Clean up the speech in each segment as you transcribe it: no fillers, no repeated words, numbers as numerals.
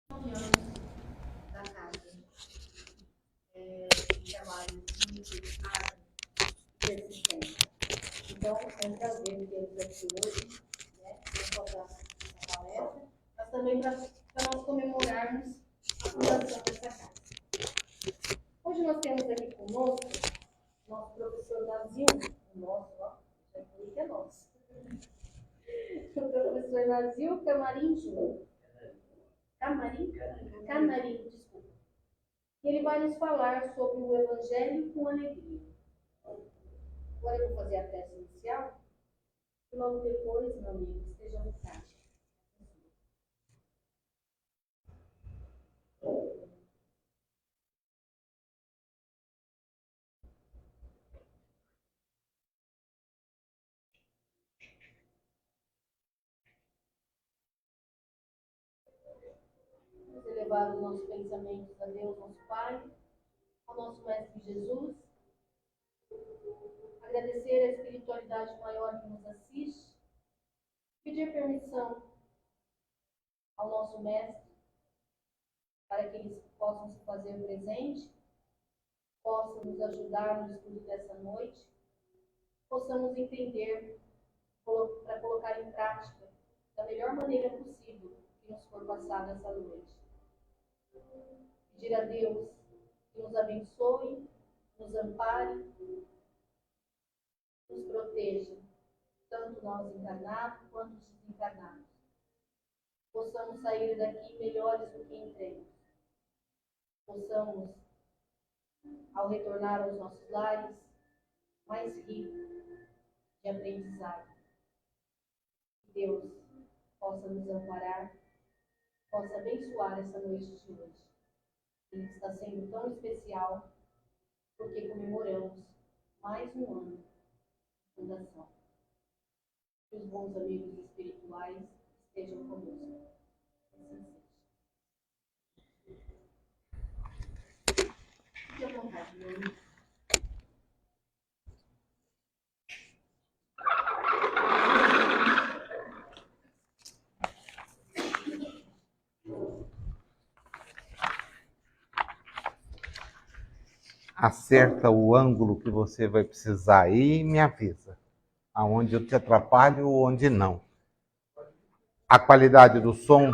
reuniões da casa, trabalho de assistência. Então, é um prazer tê-los aqui hoje, né? Não só para essa palestra, mas também para nós comemorarmos a fundação dessa casa. Hoje nós temos aqui conosco nosso professor Nazil, o nosso, ó, já falei que é nosso. O professor Nazil Camarim Júnior. Camarim, desculpa. Ele vai nos falar sobre o Evangelho com alegria. Agora eu vou fazer a prece inicial e logo depois, meu amigo, esteja à vontade. Vamos elevar os nossos pensamentos a Deus, nosso Pai, ao nosso Mestre Jesus, agradecer a espiritualidade maior que nos assiste, pedir permissão ao nosso Mestre para que eles possam se fazer presente, possam nos ajudar no estudo dessa noite, possamos entender para colocar em prática da melhor maneira possível que nos for passada essa noite. Pedir a Deus que nos abençoe, nos ampare, nos proteja, tanto nós encarnados quanto os desencarnados. Possamos sair daqui melhores do que entramos. Possamos, ao retornar aos nossos lares, mais ricos de aprendizado. Que Deus possa nos amparar, possa abençoar essa noite de hoje. Que está sendo tão especial, porque comemoramos mais um ano de fundação. Que os bons amigos espirituais estejam conosco. Assim seja. Fique à vontade, meu amigo. Acerta o ângulo que você vai precisar aí e me avisa. Aonde eu te atrapalho ou onde não. A qualidade do som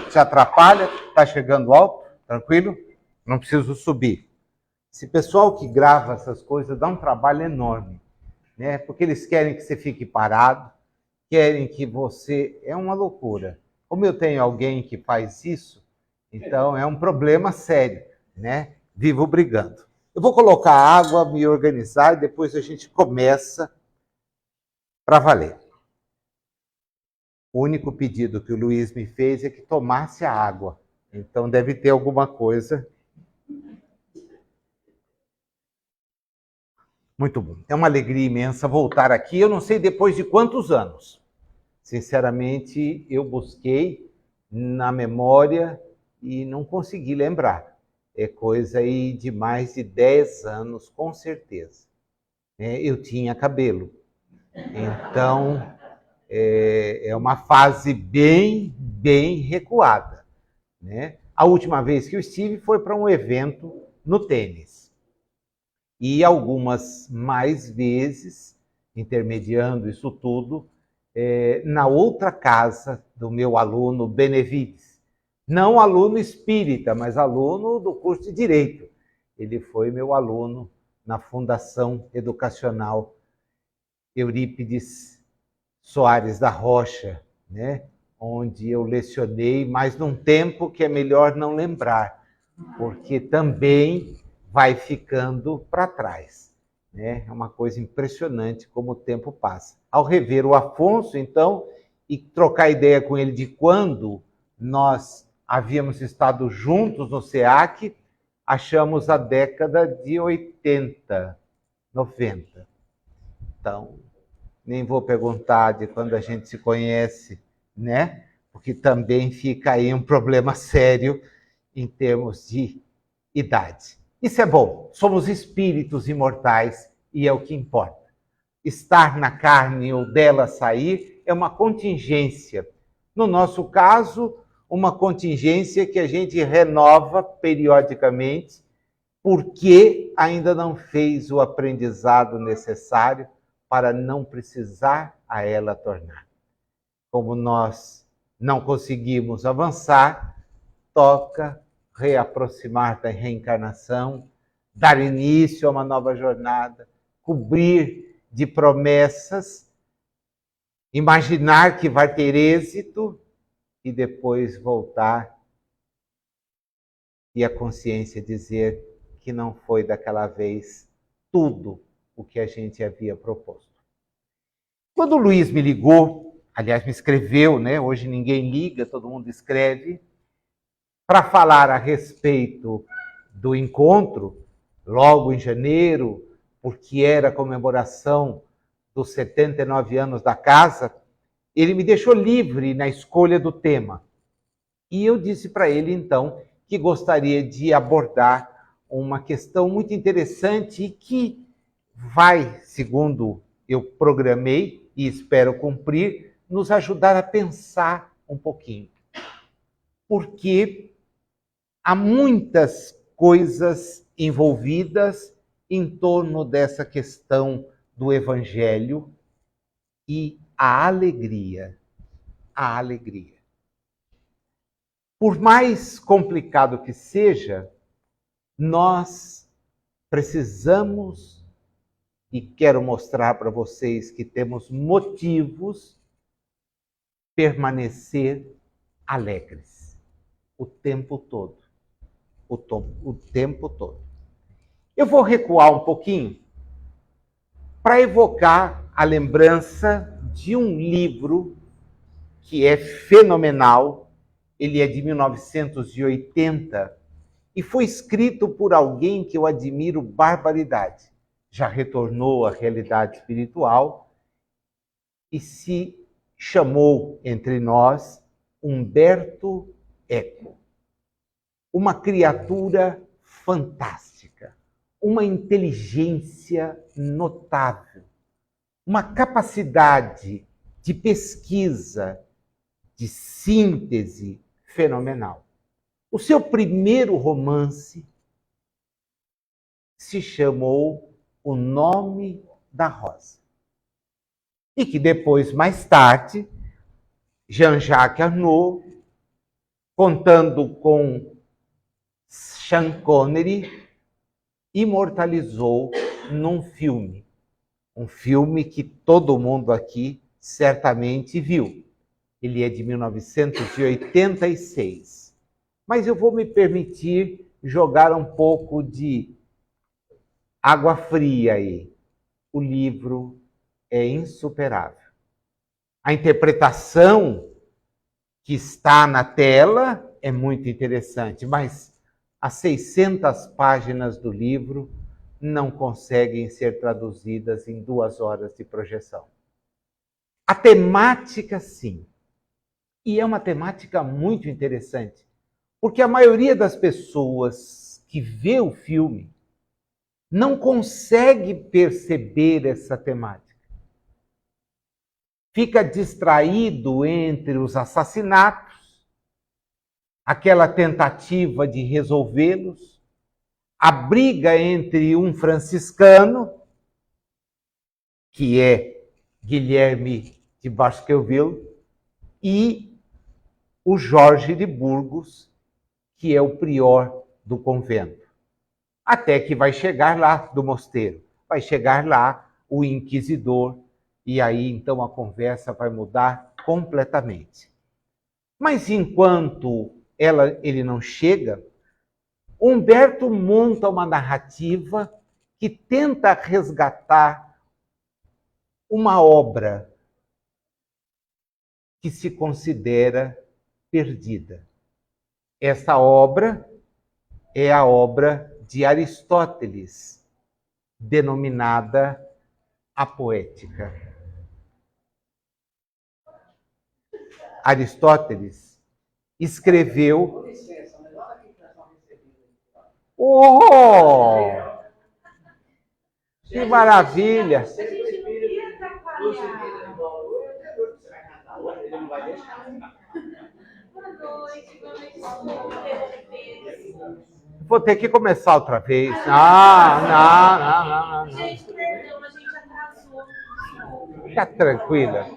te atrapalha? Está chegando alto? Tranquilo? Não preciso subir. Esse pessoal que grava essas coisas dá um trabalho enorme, né? Porque eles querem que você fique parado, querem que você... É uma loucura. Como eu tenho alguém que faz isso, então é um problema sério, né? Vivo brigando. Eu vou colocar água, me organizar e depois a gente começa para valer. O único pedido que o Luiz me fez é que tomasse a água. Então deve ter alguma coisa. Muito bom. É uma alegria imensa voltar aqui. Eu não sei depois de quantos anos. Sinceramente, eu busquei na memória e não consegui lembrar. É coisa aí de mais de 10 anos, com certeza. Eu tinha cabelo. Então, é uma fase bem recuada, né? A última vez que eu estive foi para um evento no tênis. E algumas mais vezes, intermediando isso tudo, na outra casa do meu aluno Benevides. Não aluno espírita, mas aluno do curso de Direito. Ele foi meu aluno na Fundação Educacional Eurípides Soares da Rocha, né? Onde eu lecionei, mas num tempo que é melhor não lembrar, porque também vai ficando para trás, né? É uma coisa impressionante como o tempo passa. Ao rever o Afonso, então, e trocar ideia com ele de quando nós havíamos estado juntos no SEAC, achamos a década de 80, 90. Então, nem vou perguntar de quando a gente se conhece, né? Porque também fica aí um problema sério em termos de idade. Isso é bom, somos espíritos imortais e é o que importa. Estar na carne ou dela sair é uma contingência. No nosso caso, uma contingência que a gente renova periodicamente, porque ainda não fez o aprendizado necessário para não precisar a ela tornar. Como nós não conseguimos avançar, toca reaproximar da reencarnação, dar início a uma nova jornada, cobrir de promessas, imaginar que vai ter êxito e depois voltar e a consciência dizer que não foi daquela vez tudo o que a gente havia proposto. Quando o Luiz me ligou, aliás, me escreveu, né? Hoje ninguém liga, todo mundo escreve, para falar a respeito do encontro, logo em janeiro, porque era a comemoração dos 79 anos da casa, ele me deixou livre na escolha do tema. E eu disse para ele, então, que gostaria de abordar uma questão muito interessante e que vai, segundo eu programei e espero cumprir, nos ajudar a pensar um pouquinho. Porque há muitas coisas envolvidas em torno dessa questão do Evangelho e a alegria. A alegria. Por mais complicado que seja, nós precisamos, e quero mostrar para vocês que temos motivos, permanecer alegres o tempo todo. O tempo todo. Eu vou recuar um pouquinho para evocar a lembrança de um livro que é fenomenal. Ele é de 1980 e foi escrito por alguém que eu admiro barbaridade. Já retornou à realidade espiritual e se chamou entre nós Humberto Eco. Uma criatura fantástica, uma inteligência notável, uma capacidade de pesquisa, de síntese fenomenal. O seu primeiro romance se chamou O Nome da Rosa. E que depois, mais tarde, Jean-Jacques Arnaud, contando com Sean Connery, imortalizou num filme. Um filme que todo mundo aqui certamente viu. Ele é de 1986. Mas eu vou me permitir jogar um pouco de água fria aí. O livro é insuperável. A interpretação que está na tela é muito interessante, mas as 600 páginas do livro não conseguem ser traduzidas em 2 horas de projeção. A temática, sim. E é uma temática muito interessante, porque a maioria das pessoas que vê o filme não consegue perceber essa temática. Fica distraído entre os assassinatos, aquela tentativa de resolvê-los, a briga entre um franciscano, que é Guilherme de Baskerville, e o Jorge de Burgos, que é o prior do convento. Até que vai chegar lá, do mosteiro, vai chegar lá o inquisidor, e aí então a conversa vai mudar completamente. Mas enquanto ele não chega, Humberto monta uma narrativa que tenta resgatar uma obra que se considera perdida. Essa obra é a obra de Aristóteles, denominada a Poética. Aristóteles escreveu... Oh! Que maravilha! Vou ter que começar outra vez. Não. Gente, perdão, a gente atrasou. Fica tranquila.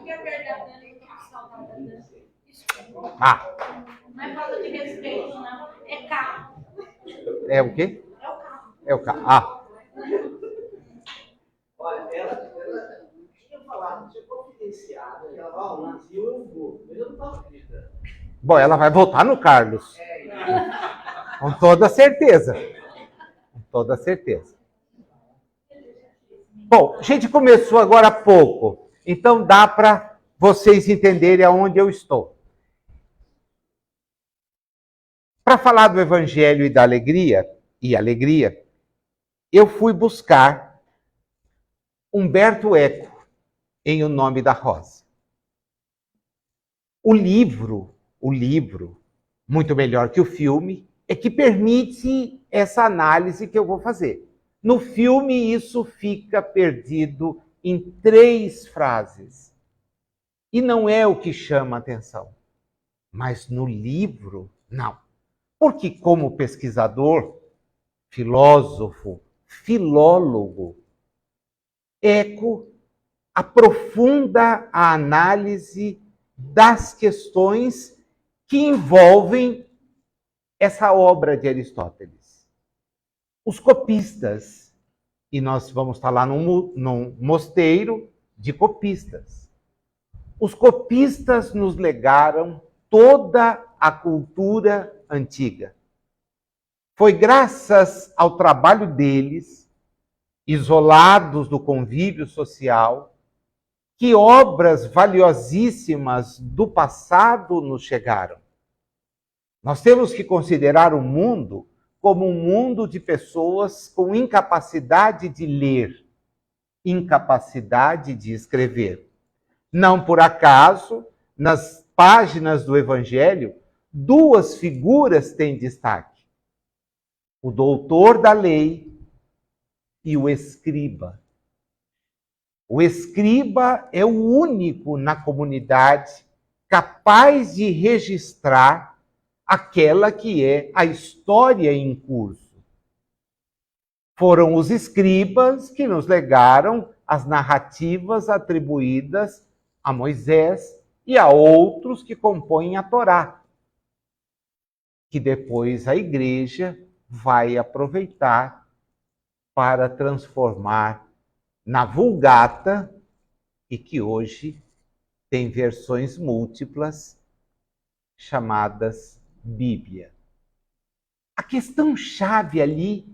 Não é falta de respeito, não. É carro. É o quê? É o carro. É o carro. Olha, ela tinha falado, tinha confidenciado, que ela, nasceu, eu vou. Mas eu não estava acreditando. Bom, ela vai voltar no Carlos. Com toda certeza. Com toda certeza. Bom, a gente começou agora há pouco. Então dá para vocês entenderem aonde eu estou. Para falar do Evangelho e da alegria, eu fui buscar Humberto Eco em O Nome da Rosa. O livro, muito melhor que o filme, é que permite essa análise que eu vou fazer. No filme, isso fica perdido em 3 frases. E não é o que chama a atenção. Mas no livro, não. Porque, como pesquisador, filósofo, filólogo, Eco aprofunda a análise das questões que envolvem essa obra de Aristóteles. Os copistas, e nós vamos falar num mosteiro de copistas. Os copistas nos legaram toda a cultura antiga. Foi graças ao trabalho deles, isolados do convívio social, que obras valiosíssimas do passado nos chegaram. Nós temos que considerar o mundo como um mundo de pessoas com incapacidade de ler, incapacidade de escrever. Não por acaso, nas páginas do Evangelho, 2 figuras têm destaque: o doutor da lei e o escriba. O escriba é o único na comunidade capaz de registrar aquela que é a história em curso. Foram os escribas que nos legaram as narrativas atribuídas a Moisés e a outros que compõem a Torá, que depois a igreja vai aproveitar para transformar na Vulgata, e que hoje tem versões múltiplas chamadas Bíblia. A questão-chave ali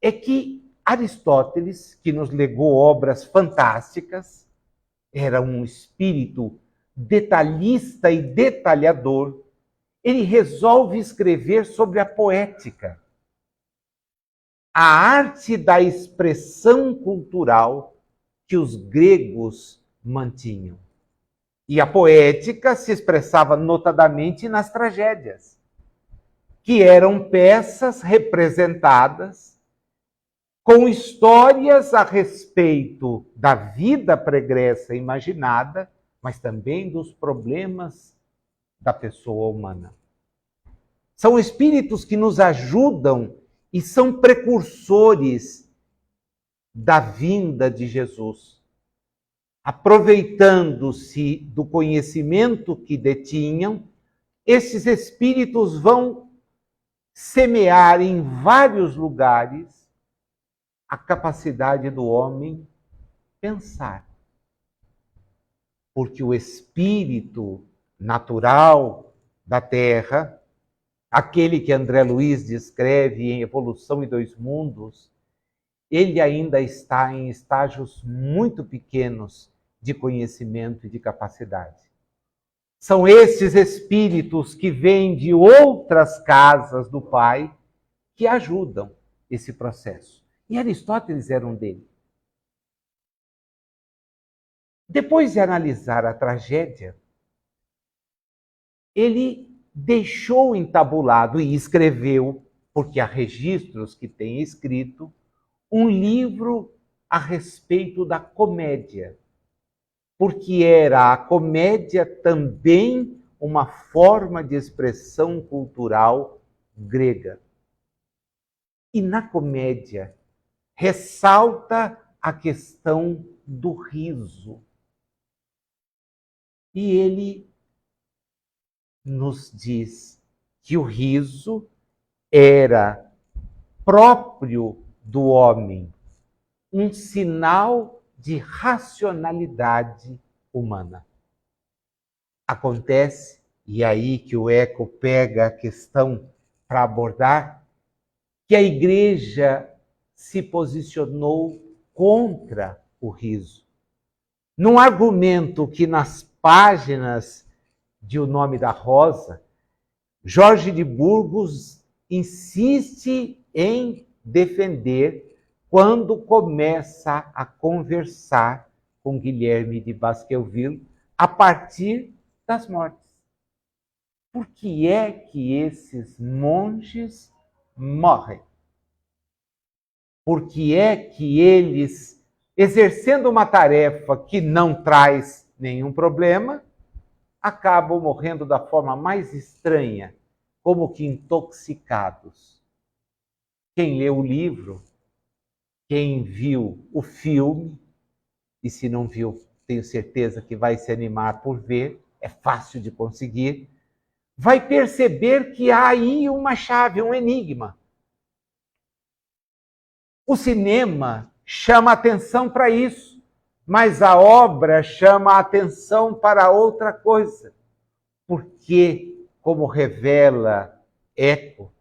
é que Aristóteles, que nos legou obras fantásticas, era um espírito detalhista e detalhador, ele resolve escrever sobre a poética, a arte da expressão cultural que os gregos mantinham. E a poética se expressava notadamente nas tragédias, que eram peças representadas com histórias a respeito da vida pregressa imaginada, mas também dos problemas da pessoa humana. São espíritos que nos ajudam e são precursores da vinda de Jesus. Aproveitando-se do conhecimento que detinham, esses espíritos vão semear em vários lugares a capacidade do homem pensar. Porque o espírito natural da Terra, aquele que André Luiz descreve em Evolução e Dois Mundos, ele ainda está em estágios muito pequenos de conhecimento e de capacidade. São esses espíritos que vêm de outras casas do Pai que ajudam esse processo. E Aristóteles era um deles. Depois de analisar a tragédia, ele deixou entabulado e escreveu, porque há registros que tem escrito, um livro a respeito da comédia, porque era a comédia também uma forma de expressão cultural grega. E na comédia, ressalta a questão do riso. E ele nos diz que o riso era próprio do homem, um sinal de racionalidade humana. Acontece, e aí que o Eco pega a questão para abordar, que a igreja se posicionou contra o riso. Num argumento que nas páginas de O Nome da Rosa, Jorge de Burgos insiste em defender quando começa a conversar com Guilherme de Baskerville a partir das mortes. Por que é que esses monges morrem? Por que é que eles, exercendo uma tarefa que não traz nenhum problema, acabam morrendo da forma mais estranha, como que intoxicados? Quem leu o livro, quem viu o filme, e se não viu, tenho certeza que vai se animar por ver, é fácil de conseguir, vai perceber que há aí uma chave, um enigma. O cinema chama atenção para isso, mas a obra chama atenção para outra coisa. Porque, como revela Eco,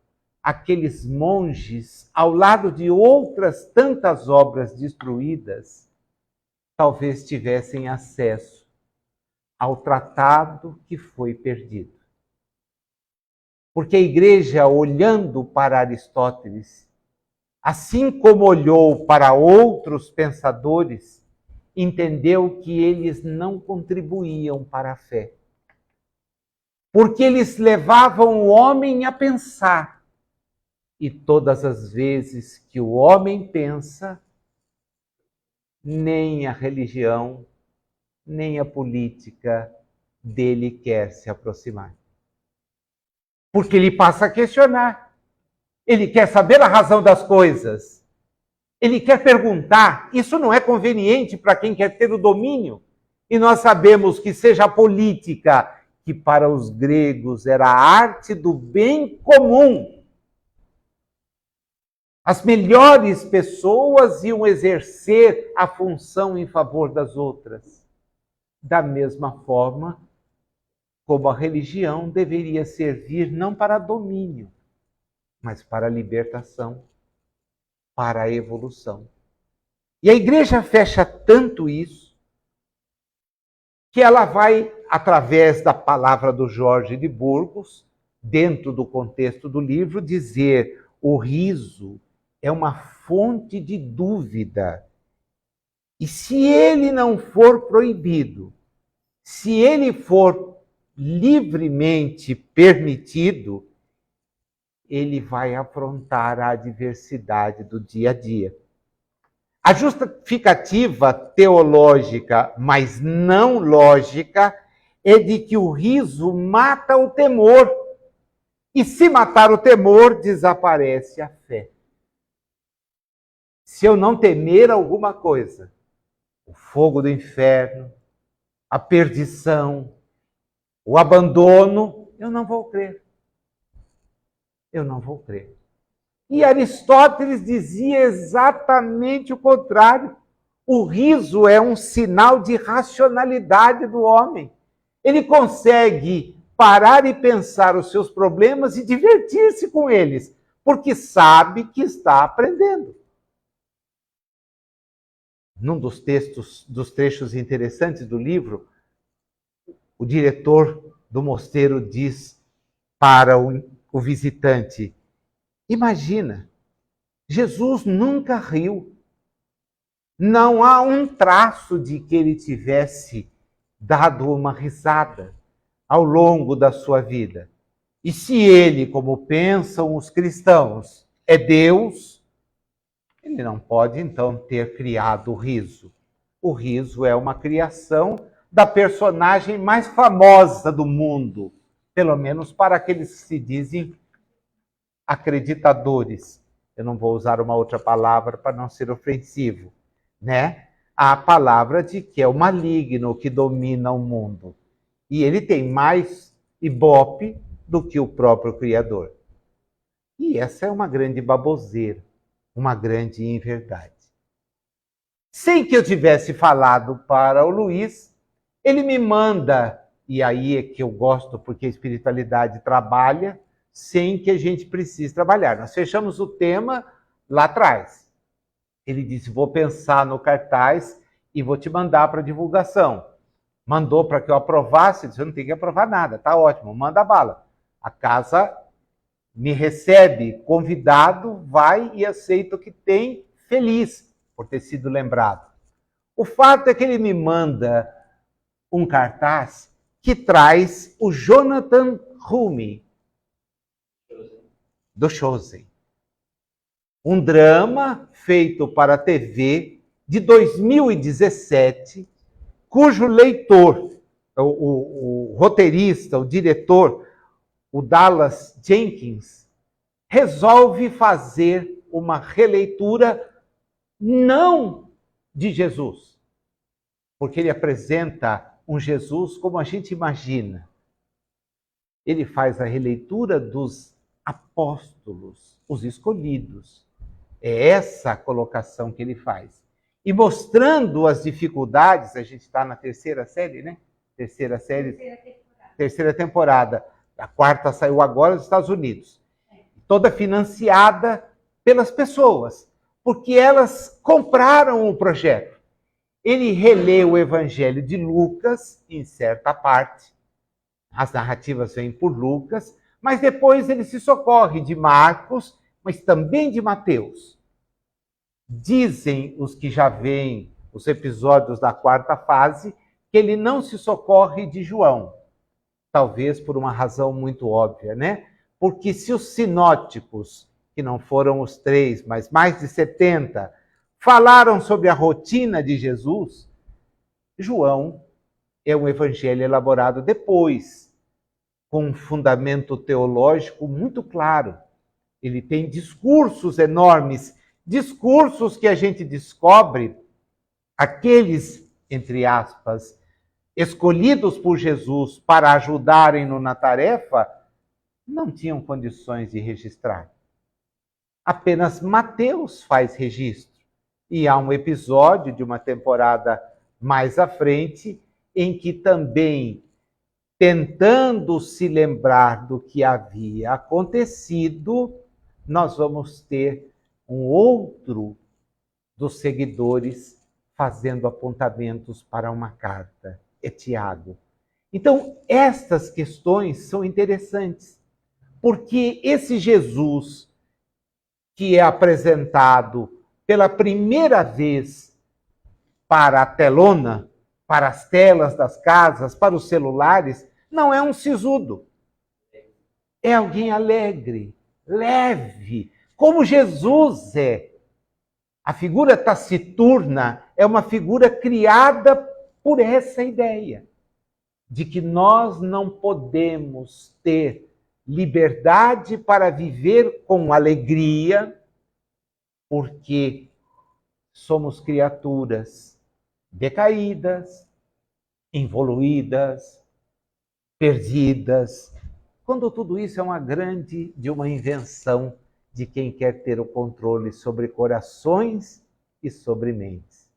aqueles monges, ao lado de outras tantas obras destruídas, talvez tivessem acesso ao tratado que foi perdido. Porque a igreja, olhando para Aristóteles, assim como olhou para outros pensadores, entendeu que eles não contribuíam para a fé. Porque eles levavam o homem a pensar. E todas as vezes que o homem pensa, nem a religião, nem a política dele quer se aproximar. Porque ele passa a questionar. Ele quer saber a razão das coisas. Ele quer perguntar. Isso não é conveniente para quem quer ter o domínio. E nós sabemos que seja a política, que para os gregos era a arte do bem comum. As melhores pessoas iam exercer a função em favor das outras. Da mesma forma como a religião deveria servir não para domínio, mas para a libertação, para a evolução. E a igreja fecha tanto isso, que ela vai, através da palavra do Jorge de Burgos, dentro do contexto do livro, dizer: o riso é uma fonte de dúvida. E se ele não for proibido, se ele for livremente permitido, ele vai afrontar a adversidade do dia a dia. A justificativa teológica, mas não lógica, é de que o riso mata o temor. E se matar o temor, desaparece a fé. Se eu não temer alguma coisa, o fogo do inferno, a perdição, o abandono, eu não vou crer. Eu não vou crer. E Aristóteles dizia exatamente o contrário. O riso é um sinal de racionalidade do homem. Ele consegue parar e pensar os seus problemas e divertir-se com eles, porque sabe que está aprendendo. Num dos trechos interessantes do livro, o diretor do mosteiro diz para o visitante: imagina, Jesus nunca riu. Não há um traço de que ele tivesse dado uma risada ao longo da sua vida. E se ele, como pensam os cristãos, é Deus, ele não pode então ter criado o riso. O riso é uma criação da personagem mais famosa do mundo, pelo menos para aqueles que se dizem acreditadores. Eu não vou usar uma outra palavra para não ser ofensivo, né? A palavra de que é o maligno que domina o mundo. E ele tem mais ibope do que o próprio Criador. E essa é uma grande baboseira, uma grande inverdade. Sem que eu tivesse falado para o Luiz, ele me manda, e aí é que eu gosto, porque a espiritualidade trabalha sem que a gente precise trabalhar. Nós fechamos o tema lá atrás. Ele disse, vou pensar no cartaz e vou te mandar para divulgação. Mandou para que eu aprovasse, disse, eu não tenho que aprovar nada, tá ótimo, manda bala. A casa me recebe, convidado, vai e aceita o que tem, feliz por ter sido lembrado. O fato é que ele me manda um cartaz que traz o Jonathan Hulme, do Chosen. Um drama feito para a TV de 2017, cujo leitor, o roteirista, o diretor, o Dallas Jenkins, resolve fazer uma releitura não de Jesus, porque ele apresenta um Jesus como a gente imagina. Ele faz a releitura dos apóstolos, os escolhidos. É essa a colocação que ele faz. E mostrando as dificuldades, a gente está na terceira série, né? Terceira temporada. A quarta saiu agora nos Estados Unidos. Toda financiada pelas pessoas, porque elas compraram o projeto. Ele relê o Evangelho de Lucas, em certa parte. As narrativas vêm por Lucas, mas depois ele se socorre de Marcos, mas também de Mateus. Dizem os que já veem os episódios da quarta fase que ele não se socorre de João. Talvez por uma razão muito óbvia, né? Porque se os sinóticos, que não foram os 3, mas mais de 70, falaram sobre a rotina de Jesus, João é um evangelho elaborado depois, com um fundamento teológico muito claro. Ele tem discursos enormes, discursos que a gente descobre, aqueles, entre aspas, escolhidos por Jesus para ajudarem-no na tarefa, não tinham condições de registrar. Apenas Mateus faz registro. E há um episódio de uma temporada mais à frente, em que também, tentando se lembrar do que havia acontecido, nós vamos ter um outro dos seguidores fazendo apontamentos para uma carta. É Tiago. Então, estas questões são interessantes, porque esse Jesus que é apresentado pela primeira vez para a telona, para as telas das casas, para os celulares, não é um sisudo. É alguém alegre, leve, como Jesus é. A figura taciturna é uma figura criada por essa ideia de que nós não podemos ter liberdade para viver com alegria, porque somos criaturas decaídas, involuídas, perdidas, quando tudo isso é uma invenção de quem quer ter o controle sobre corações e sobre mentes.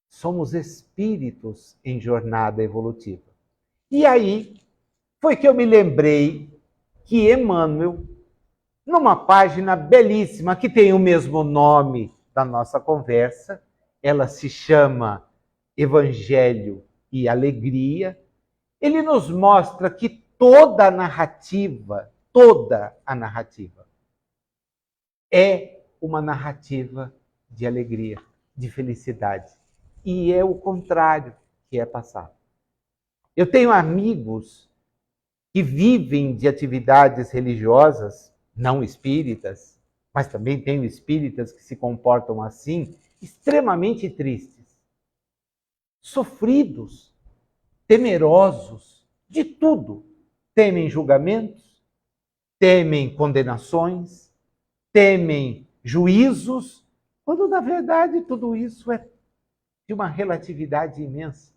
Somos espíritos em jornada evolutiva. E aí foi que eu me lembrei que Emmanuel, numa página belíssima, que tem o mesmo nome da nossa conversa, ela se chama Evangelho e Alegria, ele nos mostra que toda a narrativa é uma narrativa de alegria, de felicidade. E é o contrário que é passado. Eu tenho amigos que vivem de atividades religiosas, não espíritas, mas também tenho espíritas que se comportam assim, extremamente tristes, sofridos, temerosos de tudo. Temem julgamentos, temem condenações, temem juízos, quando na verdade tudo isso é de uma relatividade imensa.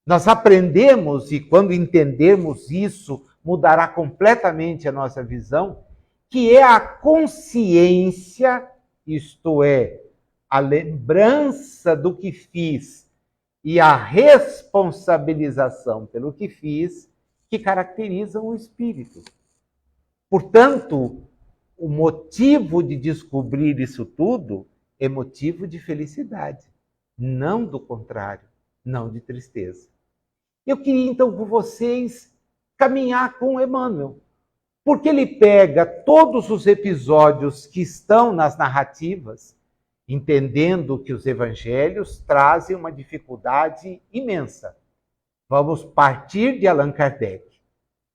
Nós aprendemos, e quando entendermos isso, mudará completamente a nossa visão, que é a consciência, isto é, a lembrança do que fiz e a responsabilização pelo que fiz, que caracterizam o espírito. Portanto, o motivo de descobrir isso tudo é motivo de felicidade, não do contrário, não de tristeza. Eu queria então com vocês caminhar com Emmanuel, porque ele pega todos os episódios que estão nas narrativas, entendendo que os evangelhos trazem uma dificuldade imensa. Vamos partir de Allan Kardec.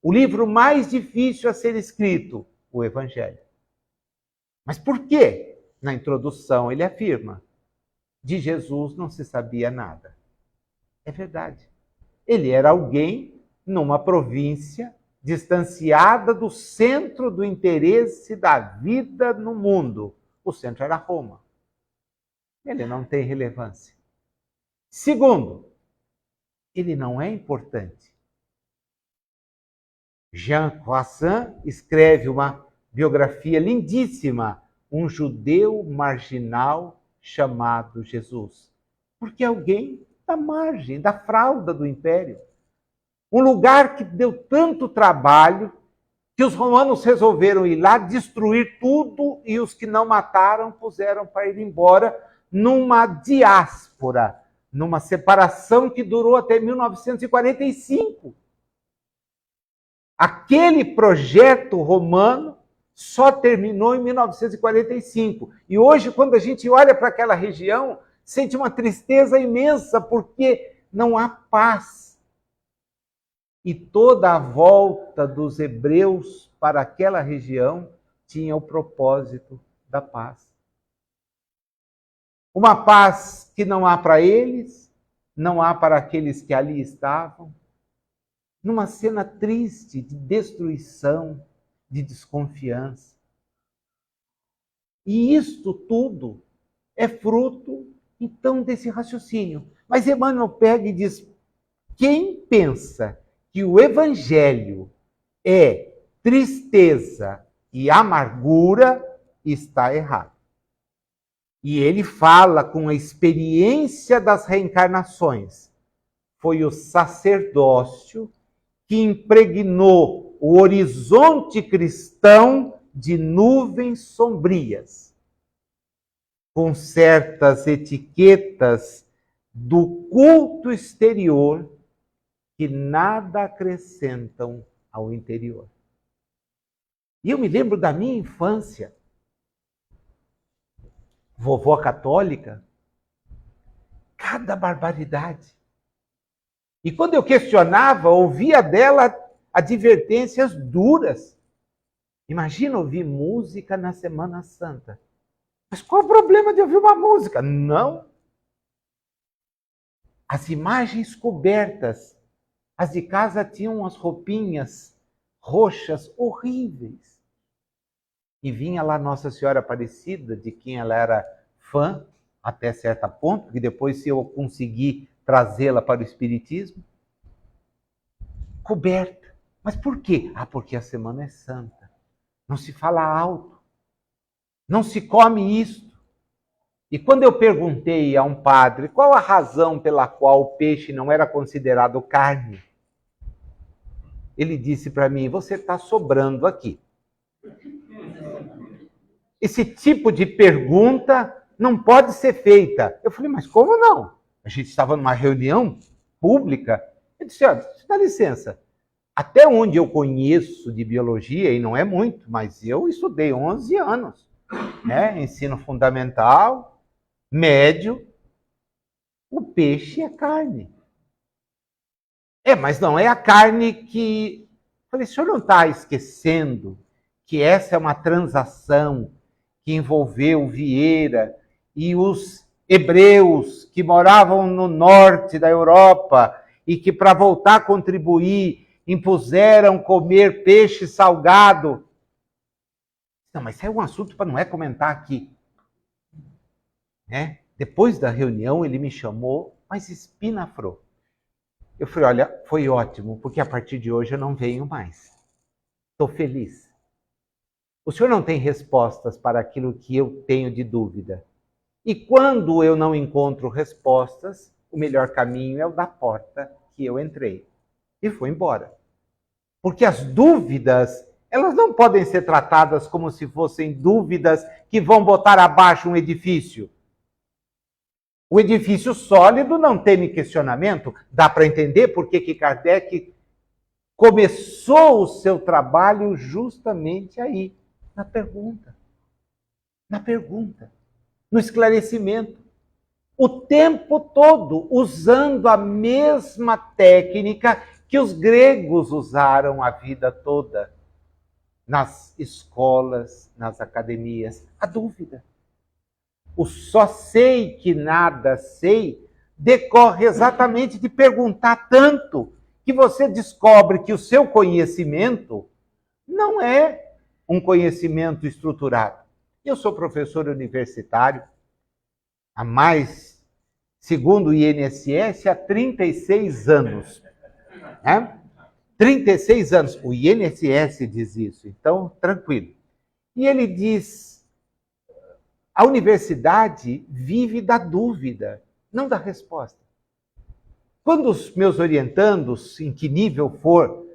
O livro mais difícil a ser escrito, o Evangelho. Mas por quê? Na introdução ele afirma: de Jesus não se sabia nada. É verdade. Ele era alguém numa província distanciada do centro do interesse da vida no mundo. O centro era Roma. Ele não tem relevância. Segundo, ele não é importante. Jean Croissant escreve uma biografia lindíssima, um judeu marginal chamado Jesus, porque é alguém da margem, da fralda do império. Um lugar que deu tanto trabalho que os romanos resolveram ir lá, destruir tudo, e os que não mataram puseram para ir embora numa diáspora, numa separação que durou até 1945. Aquele projeto romano só terminou em 1945. E hoje, quando a gente olha para aquela região, sente uma tristeza imensa, porque não há paz. E toda a volta dos hebreus para aquela região tinha o propósito da paz. Uma paz que não há para eles, não há para aqueles que ali estavam. Numa cena triste de destruição, de desconfiança. E isto tudo é fruto, então, desse raciocínio. Mas Emmanuel pega e diz: quem pensa que o Evangelho é tristeza e amargura, está errado. E ele fala com a experiência das reencarnações. Foi o sacerdócio que impregnou o horizonte cristão de nuvens sombrias, com certas etiquetas do culto exterior que nada acrescentam ao interior. E eu me lembro da minha infância, vovó católica, cada barbaridade. E quando eu questionava, ouvia dela advertências duras. Imagina ouvir música na Semana Santa. Mas qual o problema de ouvir uma música? Não. As imagens cobertas. As de casa tinham as roupinhas roxas horríveis. E vinha lá Nossa Senhora Aparecida, de quem ela era fã, até certo ponto, que depois, se eu conseguir trazê-la para o Espiritismo, coberta. Mas por quê? Porque a Semana é Santa. Não se fala alto. Não se come isto. E quando eu perguntei a um padre qual a razão pela qual o peixe não era considerado carne, ele disse para mim: você está sobrando aqui. Esse tipo de pergunta não pode ser feita. Eu falei: mas como não? A gente estava numa reunião pública. Eu disse: olha, dá licença. Até onde eu conheço de biologia, e não é muito, mas eu estudei 11 anos, né? Ensino fundamental, médio. O peixe é carne. Mas não é a carne que... Eu falei: o senhor não está esquecendo que essa é uma transação que envolveu Vieira e os hebreus que moravam no norte da Europa e que para voltar a contribuir impuseram comer peixe salgado. Não, mas isso é um assunto para não é comentar aqui. Né? Depois da reunião, ele me chamou, mas espinafrou. Eu falei, olha, foi ótimo, porque a partir de hoje eu não venho mais. Estou feliz. O senhor não tem respostas para aquilo que eu tenho de dúvida. E quando eu não encontro respostas, o melhor caminho é o da porta que eu entrei. E fui embora. Porque as dúvidas, elas não podem ser tratadas como se fossem dúvidas que vão botar abaixo um edifício. O edifício sólido não teme questionamento. Dá para entender por que Kardec começou o seu trabalho justamente aí, na pergunta. Na pergunta. No esclarecimento. O tempo todo usando a mesma técnica que os gregos usaram a vida toda nas escolas, nas academias. A dúvida. O só sei que nada sei decorre exatamente de perguntar tanto que você descobre que o seu conhecimento não é um conhecimento estruturado. Eu sou professor universitário há mais, segundo o INSS, há 36 anos. Né? 36 anos. O INSS diz isso, então, tranquilo. E ele diz, a universidade vive da dúvida, não da resposta. Quando os meus orientandos, em que nível for,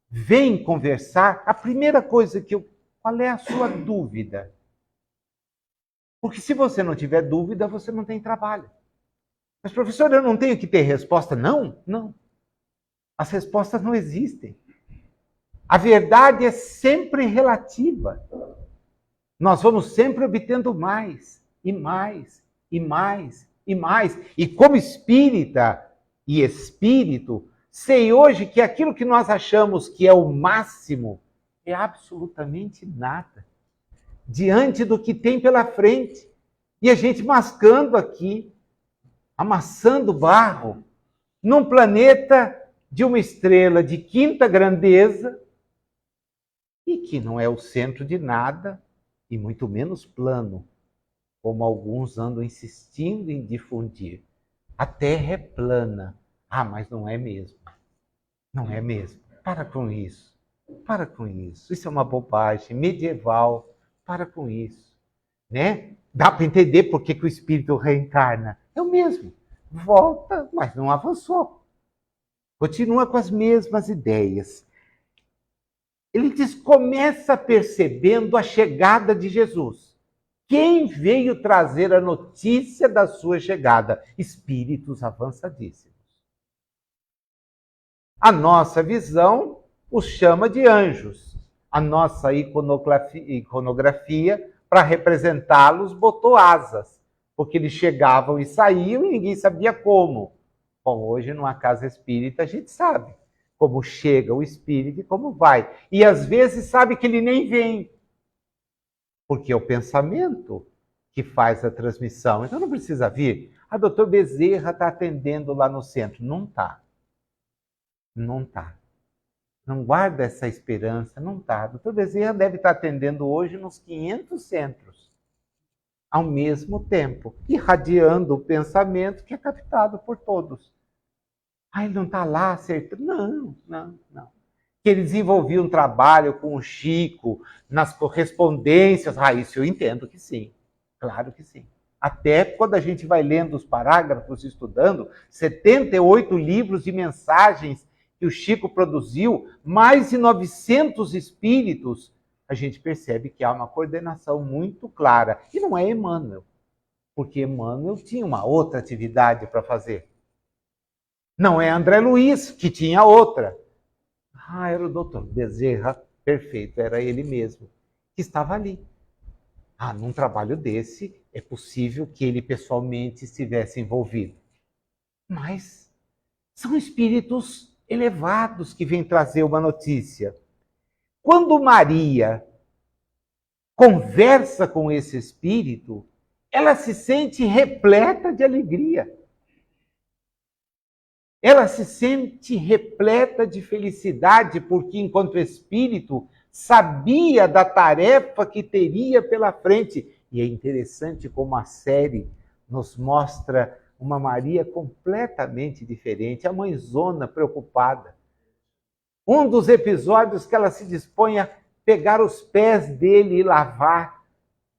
vêm conversar, a primeira coisa que eu... Qual é a sua dúvida? Porque se você não tiver dúvida, você não tem trabalho. Mas, professor, eu não tenho que ter resposta? Não, não. As respostas não existem. A verdade é sempre relativa. Nós vamos sempre obtendo mais, e mais, e mais, e mais. E como espírita e espírito, sei hoje que aquilo que nós achamos que é o máximo é absolutamente nada diante do que tem pela frente. E a gente mascando aqui, amassando barro, num planeta de uma estrela de quinta grandeza e que não é o centro de nada, e muito menos plano, como alguns andam insistindo em difundir. A Terra é plana. Ah, mas não é mesmo. Não é mesmo. Para com isso. Para com isso. Isso é uma bobagem medieval. Para com isso. Né? Dá para entender por que o espírito reencarna. É o mesmo. Volta, mas não avançou. Continua com as mesmas ideias. Ele diz, começa percebendo a chegada de Jesus. Quem veio trazer a notícia da sua chegada? Espíritos avançadíssimos. A nossa visão os chama de anjos. A nossa iconografia, para representá-los, botou asas, porque eles chegavam e saíam e ninguém sabia como. Bom, hoje numa casa espírita a gente sabe como chega o espírito e como vai. E às vezes sabe que ele nem vem, porque é o pensamento que faz a transmissão. Então não precisa vir. A doutora Bezerra está atendendo lá no centro. Não está. Não está. Não guarda essa esperança, não está. A doutora Bezerra deve estar atendendo hoje nos 500 centros, ao mesmo tempo, irradiando o pensamento que é captado por todos. Ah, ele não está lá acertando. Não, não, não. Que ele desenvolvia um trabalho com o Chico, nas correspondências. Ah, isso eu entendo que sim. Claro que sim. Até quando a gente vai lendo os parágrafos, estudando, 78 livros de mensagens que o Chico produziu, mais de 900 espíritos, a gente percebe que há uma coordenação muito clara. E não é Emmanuel, porque Emmanuel tinha uma outra atividade para fazer. Não é André Luiz, que tinha outra. Ah, era o doutor Bezerra, perfeito, era ele mesmo, que estava ali. Ah, num trabalho desse, é possível que ele pessoalmente estivesse envolvido. Mas são espíritos elevados que vêm trazer uma notícia. Quando Maria conversa com esse espírito, ela se sente repleta de alegria. Ela se sente repleta de felicidade, porque, enquanto espírito, sabia da tarefa que teria pela frente. E é interessante como a série nos mostra uma Maria completamente diferente, a mãezona preocupada. Um dos episódios que ela se dispõe a pegar os pés dele e lavar.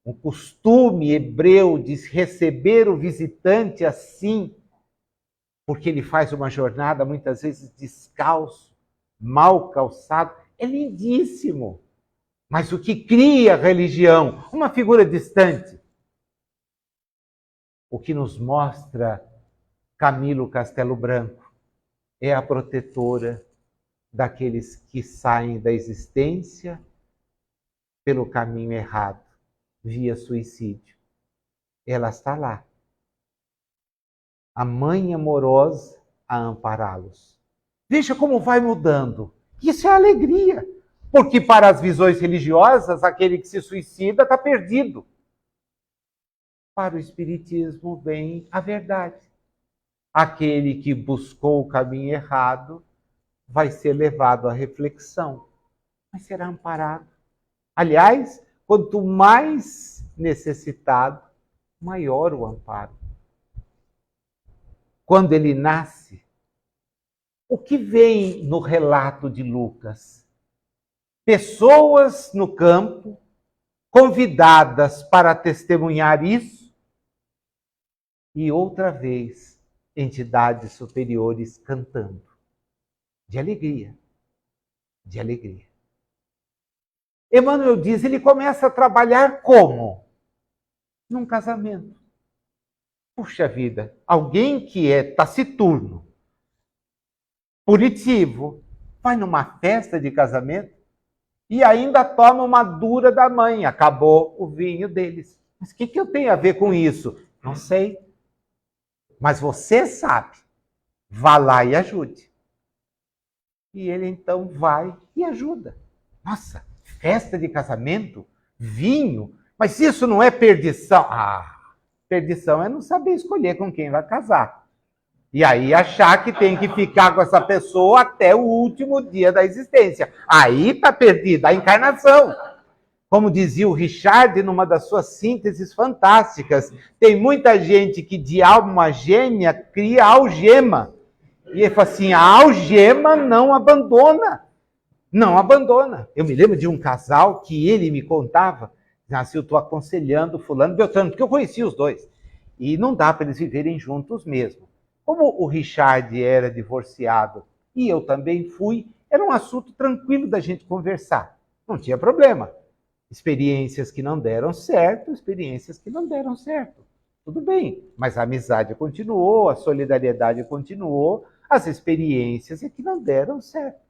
Um costume hebreu de receber o visitante assim, porque ele faz uma jornada muitas vezes descalço, mal calçado. É lindíssimo. Mas o que cria a religião? Uma figura distante. O que nos mostra Camilo Castelo Branco é a protetora daqueles que saem da existência pelo caminho errado, via suicídio. Ela está lá. A mãe amorosa a ampará-los. Veja como vai mudando. Isso é alegria. Porque para as visões religiosas, aquele que se suicida está perdido. Para o Espiritismo vem a verdade. Aquele que buscou o caminho errado vai ser levado à reflexão, mas será amparado. Aliás, quanto mais necessitado, maior o amparo. Quando ele nasce, o que vem no relato de Lucas? Pessoas no campo, convidadas para testemunhar isso, e outra vez, entidades superiores cantando, de alegria, de alegria. Emmanuel diz, ele começa a trabalhar como? Num casamento. Puxa vida, alguém que é taciturno, punitivo, vai numa festa de casamento e ainda toma uma dura da mãe. Acabou o vinho deles. Mas o que eu tenho a ver com isso? Não sei. Mas você sabe. Vá lá e ajude. E ele então vai e ajuda. Nossa, festa de casamento, vinho, mas isso não é perdição. Perdição é não saber escolher com quem vai casar. E aí achar que tem que ficar com essa pessoa até o último dia da existência. Aí está perdida a encarnação. Como dizia o Richard numa das suas sínteses fantásticas, tem muita gente que de alma gêmea cria algema. E ele fala assim, a algema não abandona. Não abandona. Eu me lembro de um casal que ele me contava, assim, eu estou aconselhando fulano, Beltrano, porque eu conheci os dois. E não dá para eles viverem juntos mesmo. Como o Richard era divorciado e eu também fui, era um assunto tranquilo da gente conversar. Não tinha problema. Experiências que não deram certo, experiências que não deram certo. Tudo bem, mas a amizade continuou, a solidariedade continuou, as experiências é que não deram certo.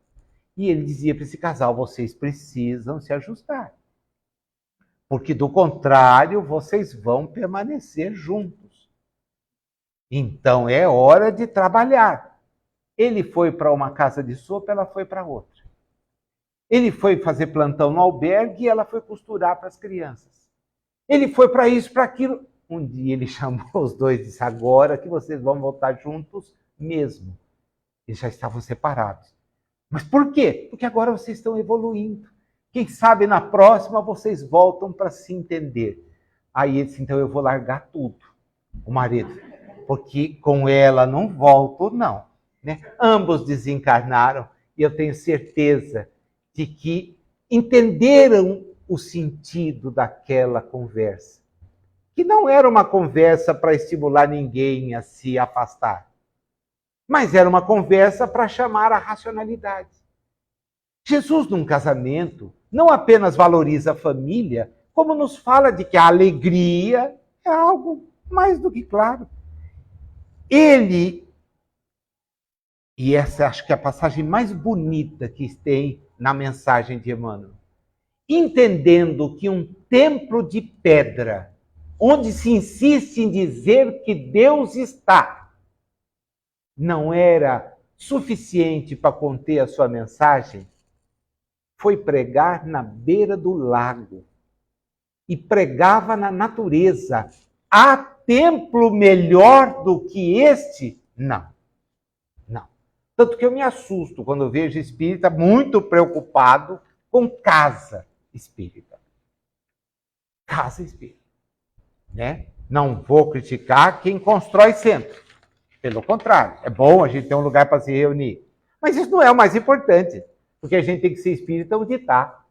E ele dizia para esse casal, vocês precisam se ajustar. Porque do contrário, vocês vão permanecer juntos. Então é hora de trabalhar. Ele foi para uma casa de sopa, ela foi para outra. Ele foi fazer plantão no albergue e ela foi costurar para as crianças. Ele foi para isso, para aquilo. Um dia ele chamou os dois e disse, agora que vocês vão voltar juntos mesmo. Eles já estavam separados. Mas por quê? Porque agora vocês estão evoluindo. Quem sabe na próxima vocês voltam para se entender. Aí ele disse, então eu vou largar tudo, o marido. Porque com ela não volto, não. Né? Ambos desencarnaram e eu tenho certeza de que entenderam o sentido daquela conversa. Que não era uma conversa para estimular ninguém a se afastar, mas era uma conversa para chamar a racionalidade. Jesus, num casamento, não apenas valoriza a família, como nos fala de que a alegria é algo mais do que claro. Ele, e essa acho que é a passagem mais bonita que tem na mensagem de Emmanuel, entendendo que um templo de pedra, onde se insiste em dizer que Deus está, não era suficiente para conter a sua mensagem, foi pregar na beira do lago e pregava na natureza. Há templo melhor do que este? Não, não. Tanto que eu me assusto quando eu vejo espírita muito preocupado com casa espírita. Casa espírita. Né? Não vou criticar quem constrói centro. Pelo contrário, é bom a gente ter um lugar para se reunir. Mas isso não é o mais importante, porque a gente tem que ser espírita onde está.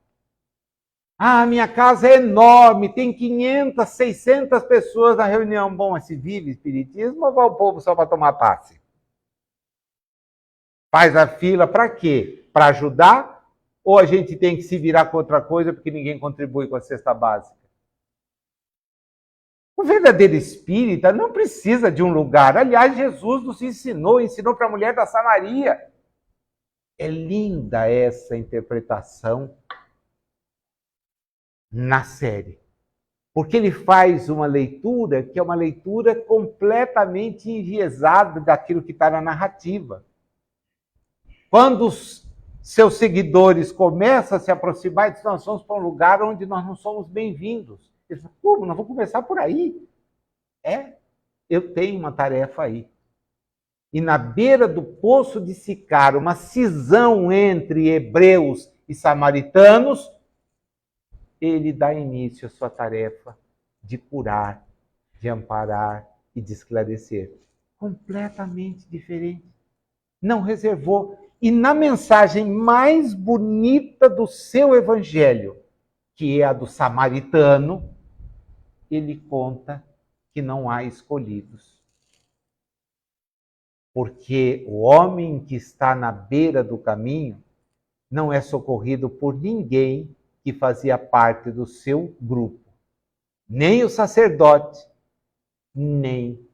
Ah, minha casa é enorme, tem 500, 600 pessoas na reunião. Bom, mas se vive espiritismo ou vai o povo só para tomar passe? Faz a fila para quê? Para ajudar? Ou a gente tem que se virar com outra coisa porque ninguém contribui com a cesta básica? O verdadeiro espírita não precisa de um lugar. Aliás, Jesus nos ensinou para a mulher da Samaria. É linda essa interpretação na série. Porque ele faz uma leitura que é uma leitura completamente enviesada daquilo que está na narrativa. Quando os seus seguidores começam a se aproximar, eles dizem, nós vamos para um lugar onde nós não somos bem-vindos. Eles falam, como? Nós vamos começar por aí? Eu tenho uma tarefa aí. E na beira do poço de Sicar, uma cisão entre hebreus e samaritanos, ele dá início à sua tarefa de curar, de amparar e de esclarecer. Completamente diferente. Não reservou. E na mensagem mais bonita do seu evangelho, que é a do samaritano, ele conta que não há escolhidos. Porque o homem que está na beira do caminho não é socorrido por ninguém que fazia parte do seu grupo. Nem o sacerdote, nem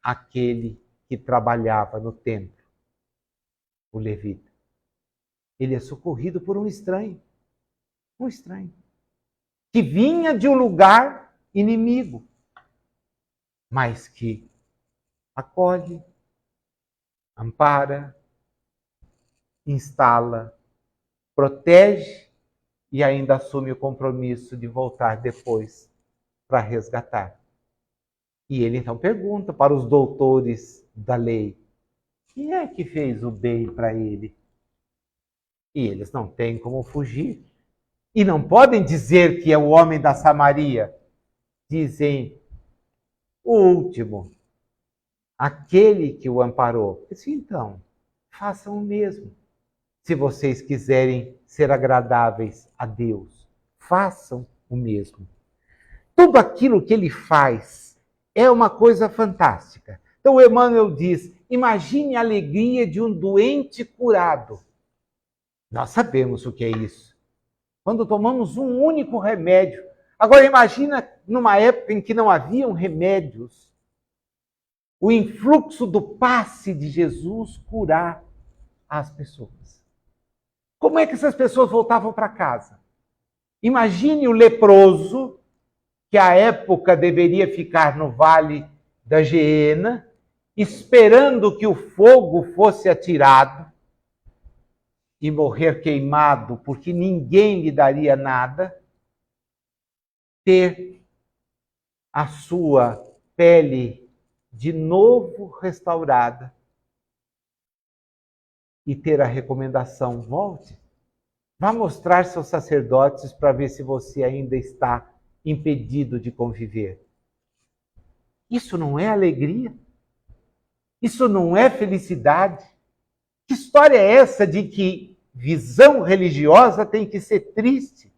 aquele que trabalhava no templo, o levita. Ele é socorrido por um estranho. Um estranho. Que vinha de um lugar inimigo, mas que acolhe, ampara, instala, protege e ainda assume o compromisso de voltar depois para resgatar. E ele então pergunta para os doutores da lei, quem é que fez o bem para ele? E eles não têm como fugir. E não podem dizer que é o homem da Samaria. Dizem, o último, aquele que o amparou. Eu disse, então, façam o mesmo. Se vocês quiserem ser agradáveis a Deus, façam o mesmo. Tudo aquilo que ele faz é uma coisa fantástica. Então, Emmanuel diz, imagine a alegria de um doente curado. Nós sabemos o que é isso. Quando tomamos um único remédio. Agora, imagina numa época em que não haviam remédios, o influxo do passe de Jesus curar as pessoas. Como é que essas pessoas voltavam para casa? Imagine o leproso, que à época deveria ficar no vale da Geena, esperando que o fogo fosse atirado e morrer queimado, porque ninguém lhe daria nada, ter a sua pele de novo restaurada e ter a recomendação, volte, vá mostrar seus sacerdotes para ver se você ainda está impedido de conviver. Isso não é alegria? Isso não é felicidade? Que história é essa de que visão religiosa tem que ser triste?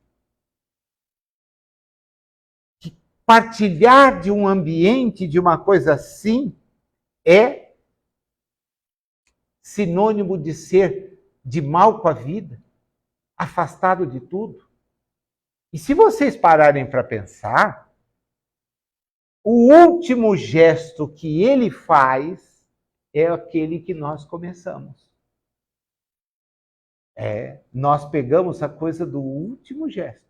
Que partilhar de um ambiente, de uma coisa assim, é sinônimo de ser de mal com a vida, afastado de tudo. E se vocês pararem para pensar, o último gesto que ele faz é aquele que nós começamos. Nós pegamos a coisa do último gesto.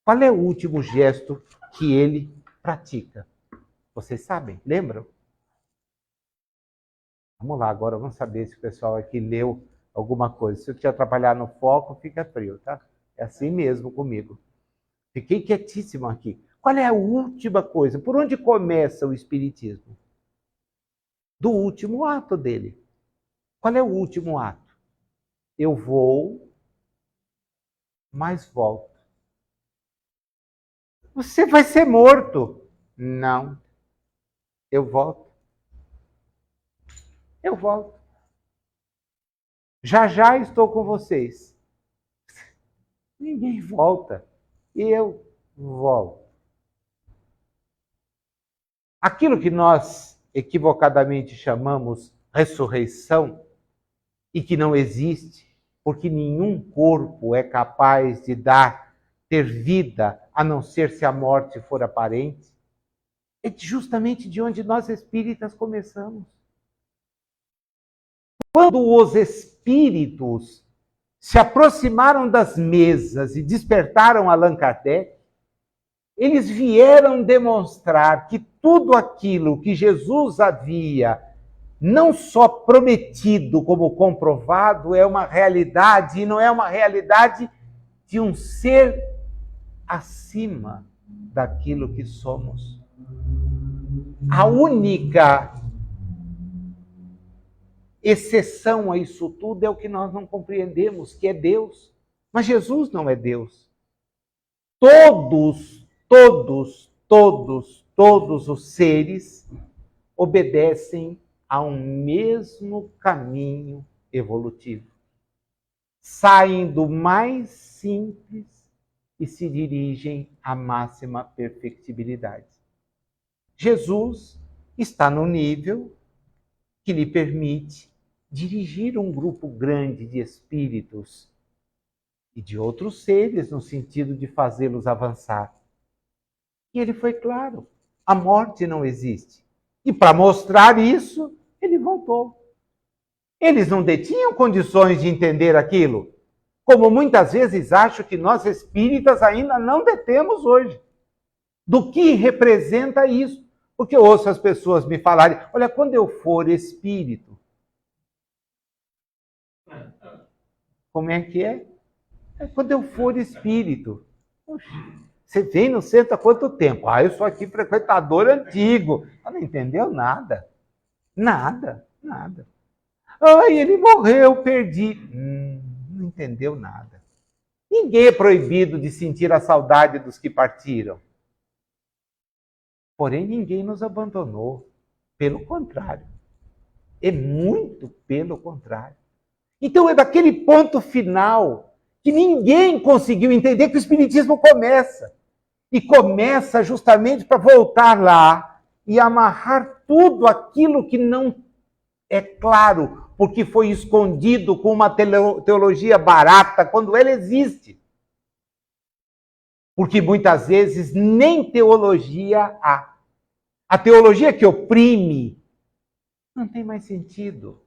Qual é o último gesto que ele pratica? Vocês sabem? Lembram? Vamos lá, agora vamos saber se o pessoal aqui leu alguma coisa. Se eu te atrapalhar no foco, fica frio, tá? É assim mesmo comigo. Fiquei quietíssimo aqui. Qual é a última coisa? Por onde começa o Espiritismo? Do último ato dele. Qual é o último ato? Eu vou, mas volto. Você vai ser morto. Não. Eu volto. Eu volto. Já já estou com vocês. Ninguém volta. Eu volto. Aquilo que nós equivocadamente chamamos ressurreição e que não existe, porque nenhum corpo é capaz de ter vida, a não ser se a morte for aparente, é justamente de onde nós espíritas começamos. Quando os espíritos se aproximaram das mesas e despertaram Allan Kardec, eles vieram demonstrar que tudo aquilo que Jesus havia não só prometido como comprovado é uma realidade, e não é uma realidade de um ser acima daquilo que somos. A única exceção a isso tudo é o que nós não compreendemos, que é Deus. Mas Jesus não é Deus. Todos os seres obedecem a um mesmo caminho evolutivo. Saem do mais simples e se dirigem à máxima perfectibilidade. Jesus está no nível que lhe permite dirigir um grupo grande de espíritos e de outros seres no sentido de fazê-los avançar. E ele foi claro, a morte não existe. E para mostrar isso, ele voltou. Eles não detinham condições de entender aquilo, como muitas vezes acho que nós espíritas ainda não detemos hoje. Do que representa isso? Porque eu ouço as pessoas me falarem, olha, quando eu for espírito, como é que é? Quando eu for espírito. Poxa, você vem no centro há quanto tempo? Eu sou aqui frequentador antigo. Não entendeu nada. Nada. Ele morreu, perdi. Não entendeu nada. Ninguém é proibido de sentir a saudade dos que partiram. Porém, ninguém nos abandonou. Pelo contrário. É muito pelo contrário. Então, é daquele ponto final que ninguém conseguiu entender que o Espiritismo começa. E começa justamente para voltar lá e amarrar tudo aquilo que não é claro, porque foi escondido com uma teologia barata, quando ela existe. Porque muitas vezes nem teologia há. A teologia que oprime não tem mais sentido.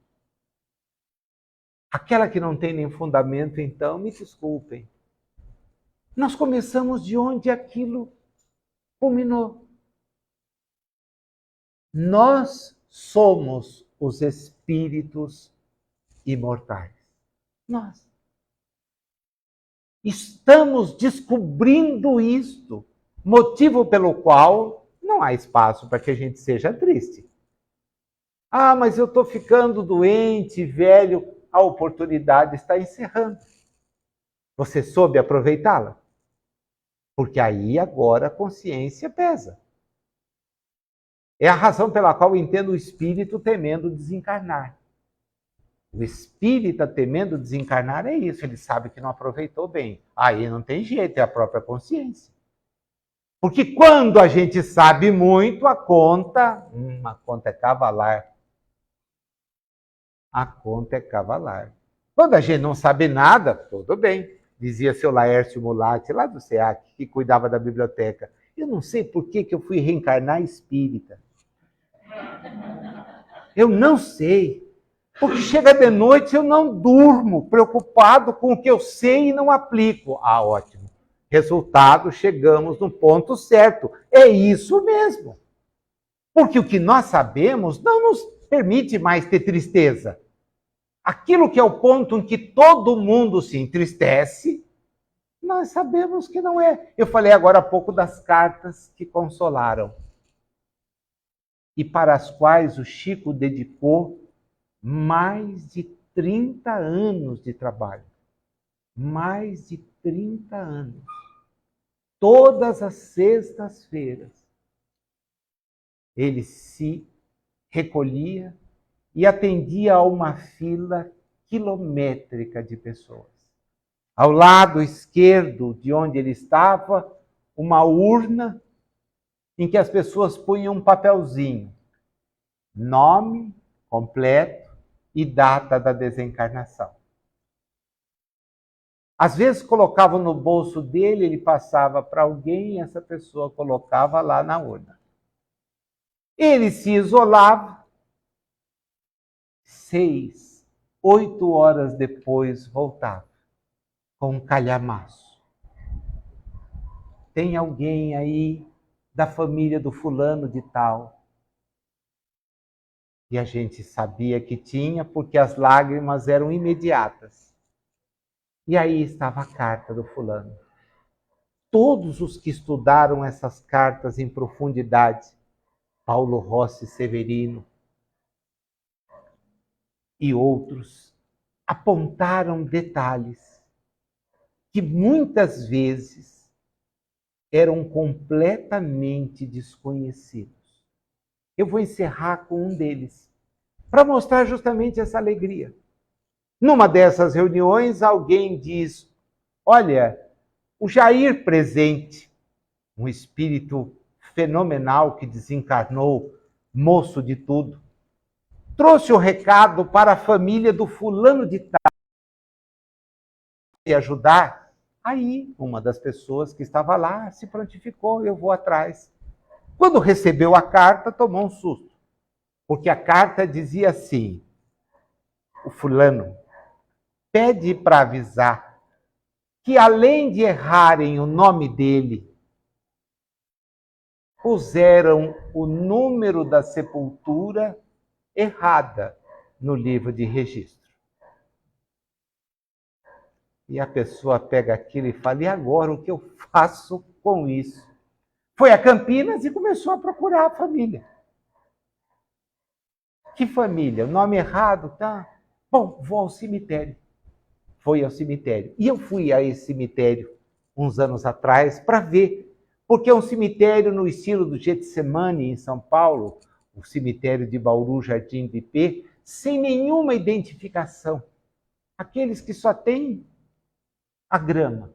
Aquela que não tem nem fundamento, então, me desculpem. Nós começamos de onde aquilo culminou. Nós somos os espíritos imortais. Nós. Estamos descobrindo isto, motivo pelo qual não há espaço para que a gente seja triste. Mas eu estou ficando doente, velho. A oportunidade está encerrando. Você soube aproveitá-la? Porque aí agora a consciência pesa. É a razão pela qual eu entendo o espírito temendo desencarnar. O espírita temendo desencarnar é isso, ele sabe que não aproveitou bem. Aí não tem jeito, é a própria consciência. Porque quando a gente sabe muito, a conta é cavalar. A conta é cavalar. Quando a gente não sabe nada, tudo bem. Dizia seu Laércio Mulatti, lá do SEAC, que cuidava da biblioteca. Eu não sei por que eu fui reencarnar espírita. Eu não sei. Porque chega de noite eu não durmo, preocupado com o que eu sei e não aplico. Ótimo. Resultado, chegamos no ponto certo. É isso mesmo. Porque o que nós sabemos não nos permite mais ter tristeza. Aquilo que é o ponto em que todo mundo se entristece, nós sabemos que não é. Eu falei agora há pouco das cartas que consolaram. E para as quais o Chico dedicou mais de 30 anos de trabalho. Mais de 30 anos. Todas as sextas-feiras, ele se recolhia e atendia a uma fila quilométrica de pessoas. Ao lado esquerdo de onde ele estava, uma urna em que as pessoas punham um papelzinho, nome completo e data da desencarnação. Às vezes colocavam no bolso dele, ele passava para alguém e essa pessoa colocava lá na urna. Ele se isolava, 6, 8 horas depois voltava, com um calhamaço. Tem alguém aí da família do fulano de tal? E a gente sabia que tinha, porque as lágrimas eram imediatas. E aí estava a carta do fulano. Todos os que estudaram essas cartas em profundidade, Paulo Rossi Severino e outros, apontaram detalhes que muitas vezes eram completamente desconhecidos. Eu vou encerrar com um deles, para mostrar justamente essa alegria. Numa dessas reuniões, alguém diz: olha, o Jair presente, um espírito fenomenal que desencarnou, moço de tudo, trouxe o recado para a família do fulano de tal e ajudar. Aí, uma das pessoas que estava lá se prontificou, eu vou atrás. Quando recebeu a carta, tomou um susto, porque a carta dizia assim: o fulano pede para avisar que, além de errarem o nome dele, puseram o número da sepultura errada no livro de registro. E a pessoa pega aquilo e fala: e agora o que eu faço com isso? Foi a Campinas e começou a procurar a família. Que família? O nome errado, tá? Bom, vou ao cemitério. Foi ao cemitério. E eu fui a esse cemitério uns anos atrás para ver, porque é um cemitério no estilo do Getsemane, em São Paulo, o cemitério de Bauru, Jardim do Ipê, sem nenhuma identificação. Aqueles que só têm a grama.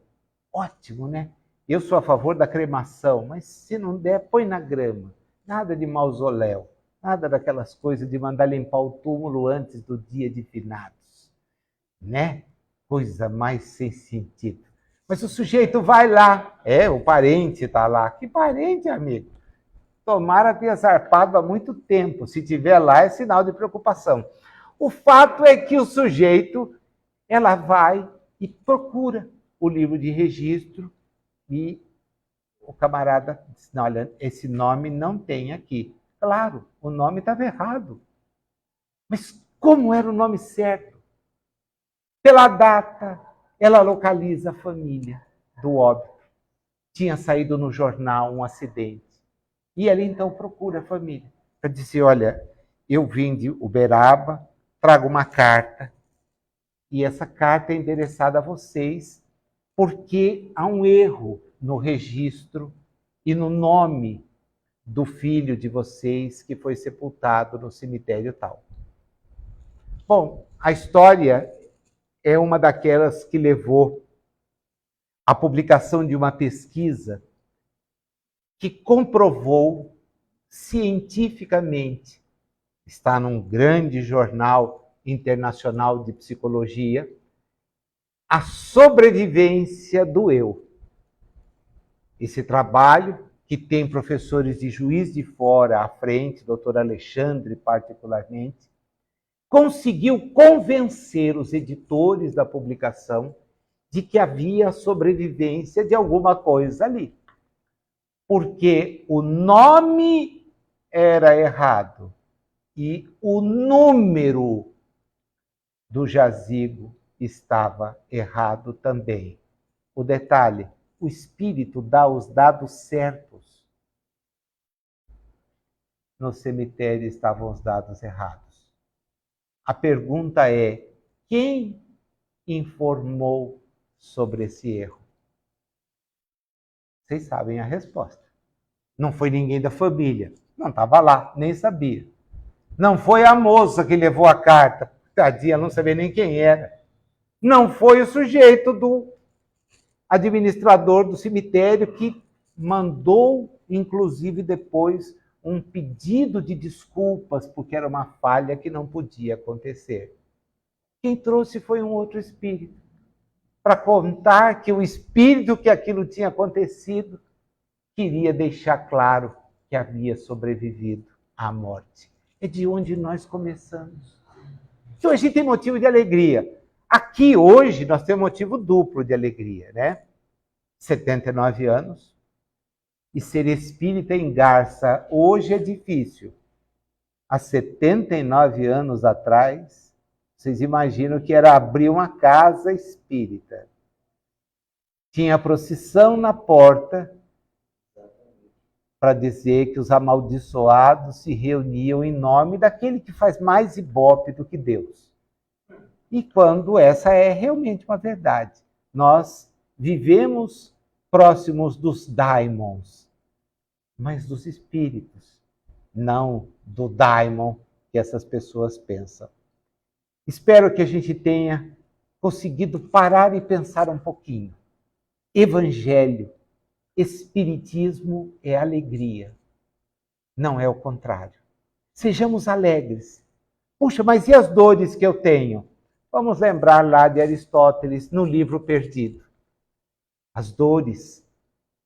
Ótimo, né? Eu sou a favor da cremação, mas se não der, põe na grama. Nada de mausoléu, nada daquelas coisas de mandar limpar o túmulo antes do dia de finados, né? Coisa mais sem sentido. Mas o sujeito vai lá, o parente está lá. Que parente, amigo? Tomara ter zarpado há muito tempo. Se tiver lá, é sinal de preocupação. O fato é que o sujeito, ela vai e procura o livro de registro e o camarada diz: não, olha, esse nome não tem aqui. Claro, o nome estava errado. Mas como era o nome certo? Pela data, ela localiza a família do óbito. Tinha saído no jornal um acidente. E ela então procura a família para dizer: olha, eu vim de Uberaba, trago uma carta, e essa carta é endereçada a vocês porque há um erro no registro e no nome do filho de vocês que foi sepultado no cemitério tal. Bom, a história é uma daquelas que levou à publicação de uma pesquisa que comprovou cientificamente, está num grande jornal internacional de psicologia, a sobrevivência do eu. Esse trabalho, que tem professores de Juiz de Fora à frente, doutor Alexandre particularmente, conseguiu convencer os editores da publicação de que havia sobrevivência de alguma coisa ali. Porque o nome era errado e o número do jazigo estava errado também. O detalhe: o espírito dá os dados certos. No cemitério estavam os dados errados. A pergunta é: quem informou sobre esse erro? Vocês sabem a resposta. Não foi ninguém da família. Não estava lá, nem sabia. Não foi a moça que levou a carta. Tadinha, não sabia nem quem era. Não foi o sujeito do administrador do cemitério que mandou, inclusive depois, um pedido de desculpas, porque era uma falha que não podia acontecer. Quem trouxe foi um outro espírito, para contar que o espírito que aquilo tinha acontecido queria deixar claro que havia sobrevivido à morte. É de onde nós começamos. Então a gente tem motivo de alegria. Aqui hoje nós temos motivo duplo de alegria, né? 79 anos. E ser espírita em Garça hoje é difícil. Há 79 anos atrás, vocês imaginam que era abrir uma casa espírita. Tinha procissão na porta para dizer que os amaldiçoados se reuniam em nome daquele que faz mais ibope do que Deus. E quando essa é realmente uma verdade. Nós vivemos próximos dos daimons, mas dos espíritos, não do daimon que essas pessoas pensam. Espero que a gente tenha conseguido parar e pensar um pouquinho. Evangelho, espiritismo é alegria, não é o contrário. Sejamos alegres. Puxa, mas e as dores que eu tenho? Vamos lembrar lá de Aristóteles, no livro Perdido. As dores,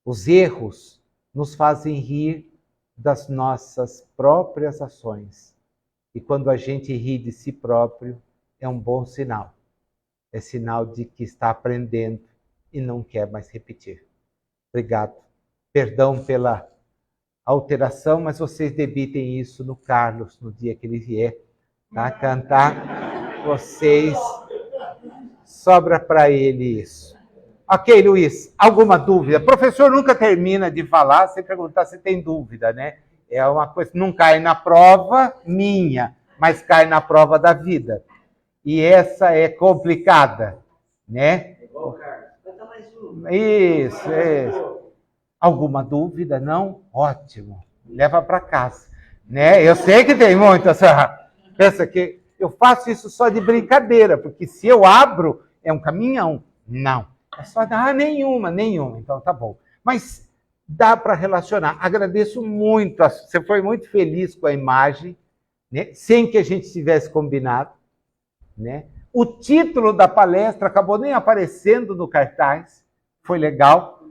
os erros, nos fazem rir das nossas próprias ações. E quando a gente ri de si próprio, é um bom sinal. É sinal de que está aprendendo e não quer mais repetir. Obrigado. Perdão pela alteração, mas vocês debitem isso no Carlos, no dia que ele vier, tá? Cantar. Vocês, sobra para ele isso. Ok, Luiz, alguma dúvida? O professor nunca termina de falar sem perguntar se tem dúvida, né? É uma coisa que não cai na prova minha, mas cai na prova da vida. E essa é complicada, né? Isso. Alguma dúvida? Não? Ótimo. Leva para casa, né? Eu sei que tem muita. Pensa que eu faço isso só de brincadeira, porque se eu abro, é um caminhão. Não. É só nenhuma. Então tá bom. Mas dá para relacionar. Agradeço muito. Você foi muito feliz com a imagem, né? Sem que a gente tivesse combinado, né? O título da palestra acabou nem aparecendo no cartaz. Foi legal.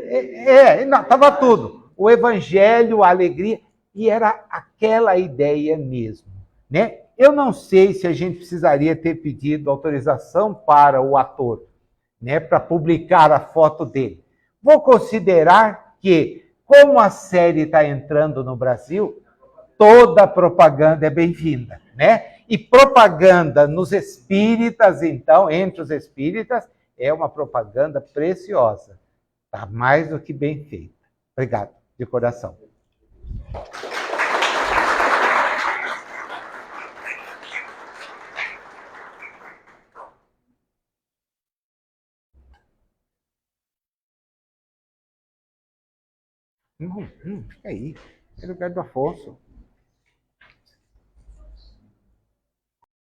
Estava tudo. O evangelho, a alegria, e era aquela ideia mesmo, né? Eu não sei se a gente precisaria ter pedido autorização para o ator, né, para publicar a foto dele. Vou considerar que, como a série está entrando no Brasil, toda propaganda é bem-vinda, né? E propaganda nos espíritas, então, entre os espíritas, é uma propaganda preciosa. Está mais do que bem feita. Obrigado, de coração. Fica aí. É lugar do Afonso.